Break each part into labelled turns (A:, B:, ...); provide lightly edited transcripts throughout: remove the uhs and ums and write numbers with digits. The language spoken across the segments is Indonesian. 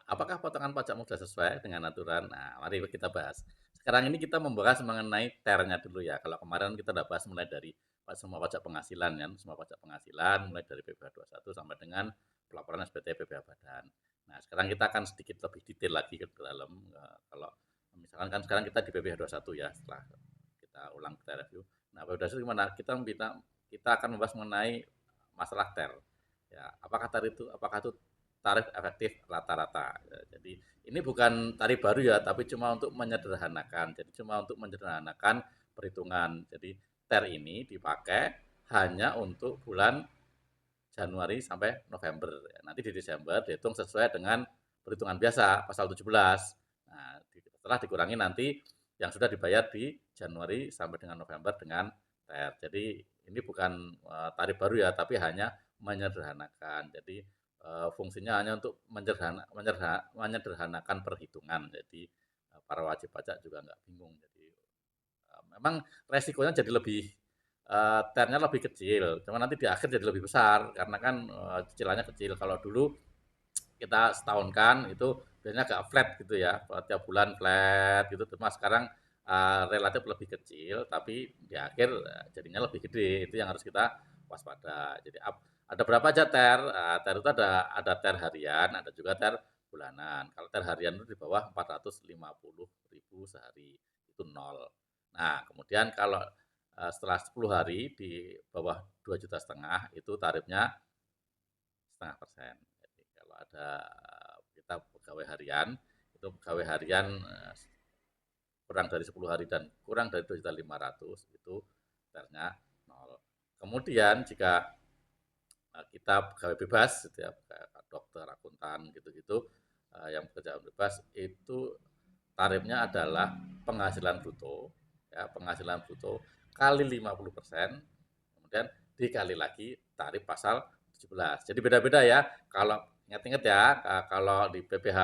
A: Apakah potongan pajakmu sudah sesuai dengan aturan? Nah, mari kita bahas. Sekarang ini kita membahas mengenai TER-nya dulu ya. Kalau kemarin kita udah bahas mulai dari semua pajak penghasilan kan, semua pajak penghasilan mulai dari PPh 21 sampai dengan pelaporan SPT PPh Badan. Nah, sekarang kita akan sedikit lebih detail lagi ke dalam kalau misalkan kan sekarang kita di PPh 21 ya, setelah kita ulang kita review. Nah, PPh 21 gimana? Kita akan membahas mengenai masalah TER. Ya, apakah itu tarif efektif rata-rata. Ya, jadi ini bukan tarif baru ya, tapi cuma untuk menyederhanakan. Jadi cuma untuk menyederhanakan perhitungan. Jadi TER ini dipakai hanya untuk bulan Januari sampai November. Ya, nanti di Desember dihitung sesuai dengan perhitungan biasa pasal 17. Nah, setelah dikurangi nanti yang sudah dibayar di Januari sampai dengan November dengan TER. Jadi ini bukan tarif baru ya, tapi hanya menyederhanakan. Jadi fungsinya hanya untuk menyederhanakan perhitungan. Jadi para wajib pajak juga nggak bingung. Jadi memang resikonya jadi lebih TER-nya lebih kecil, cuma nanti di akhir jadi lebih besar karena kan cicilannya kecil. Kalau dulu kita setahun kan itu biasanya agak flat gitu ya, tiap bulan flat gitu. Cuma sekarang relatif lebih kecil, tapi di akhir jadinya lebih gede. Itu yang harus kita waspada. Jadi ada berapa aja TER? TER itu ada TER harian, ada juga TER bulanan. Kalau TER harian itu di bawah 450.000 sehari, itu nol. Nah, kemudian kalau setelah 10 hari di bawah 2,5 juta itu tarifnya 0,5%. Jadi kalau ada kita pegawai harian, itu pegawai harian kurang dari 10 hari dan kurang dari 2,5 juta itu ternya nol. Kemudian jika kita pegawai bebas gitu ya, kayak dokter, akuntan gitu-gitu yang pekerjaan bebas itu tarifnya adalah penghasilan bruto ya, penghasilan bruto kali 50%, kemudian dikali lagi tarif pasal 17. Jadi beda-beda ya. Kalau ingat-ingat ya, kalau di PPh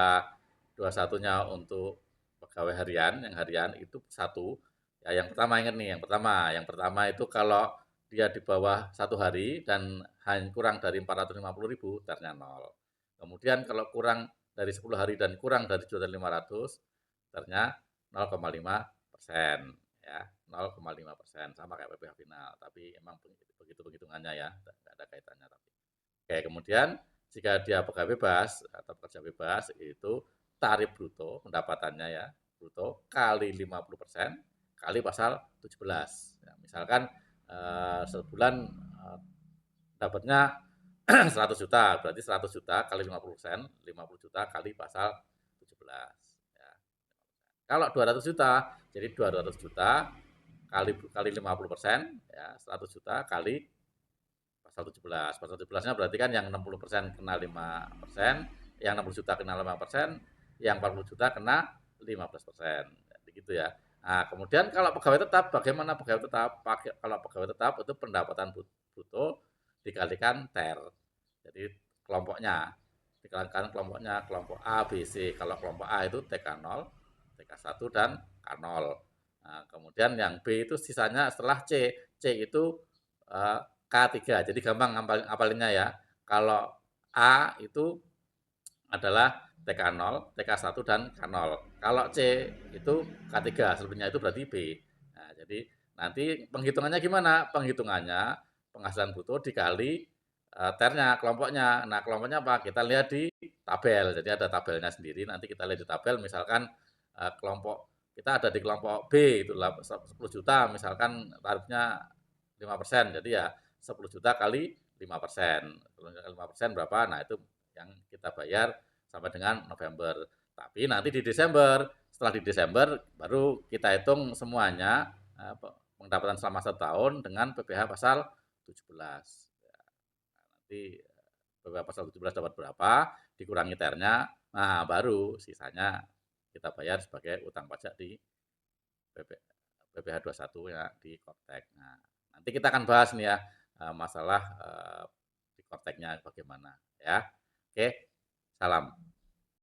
A: 21-nya untuk pegawai harian, yang harian itu satu. Ya, yang pertama ingat nih, yang pertama itu kalau dia di bawah 1 hari dan hanya kurang dari 450.000, ternya nol. Kemudian kalau kurang dari 10 hari dan kurang dari 2.500, ternya 0,5% ya, 0,5% sama kayak PPh final, tapi emang begitu penghitungannya ya, nggak ada kaitannya tapi. Oke, kemudian jika dia pegawai bebas atau pekerja bebas itu tarif bruto pendapatannya ya, bruto kali 50% kali pasal 17. Ya, misalkan sebulan dapatnya 100 juta, berarti 100 juta kali 50%, 50 juta kali pasal 17. Ya. Kalau 200 juta, jadi 200 juta kali 50%, ya 100 juta kali pasal 17. Pasal 17-nya berarti kan yang 60% kena 5%, yang 60 juta kena 5%, yang 40 juta kena 15%. Begitu ya. Nah, kemudian kalau pegawai tetap, bagaimana pegawai tetap? Kalau pegawai tetap itu pendapatan bruto dikalikan TER. Jadi kelompoknya, dikalikan kelompoknya, kelompok A, B, C. Kalau kelompok A itu TK0, TK1, dan K0. Nah, kemudian yang B itu sisanya setelah C. C itu K3. Jadi gampang ngapalinnya ya. Kalau A itu adalah TK0, TK1, dan K0. Kalau C itu K3, sebelumnya itu berarti B. Nah, jadi nanti penghitungannya gimana? Penghitungannya penghasilan bruto dikali ternya, kelompoknya. Nah, kelompoknya apa? Kita lihat di tabel. Jadi ada tabelnya sendiri. Nanti kita lihat di tabel, misalkan kelompok kita ada di kelompok B itu 10 juta, misalkan tarifnya 5%. Jadi ya 10 juta kali 5%. 5% berapa? Nah, itu yang kita bayar sampai dengan November. Tapi nanti di Desember, setelah di Desember baru kita hitung semuanya pendapatan selama 1 tahun dengan PPh pasal 17. Ya, nanti PPh pasal 17 dapat berapa, dikurangi TER-nya, nah baru sisanya kita bayar sebagai utang pajak di PPh 21 ya di Kortek. Nah, nanti kita akan bahas nih ya masalah di Korteknya bagaimana ya. Oke, salam.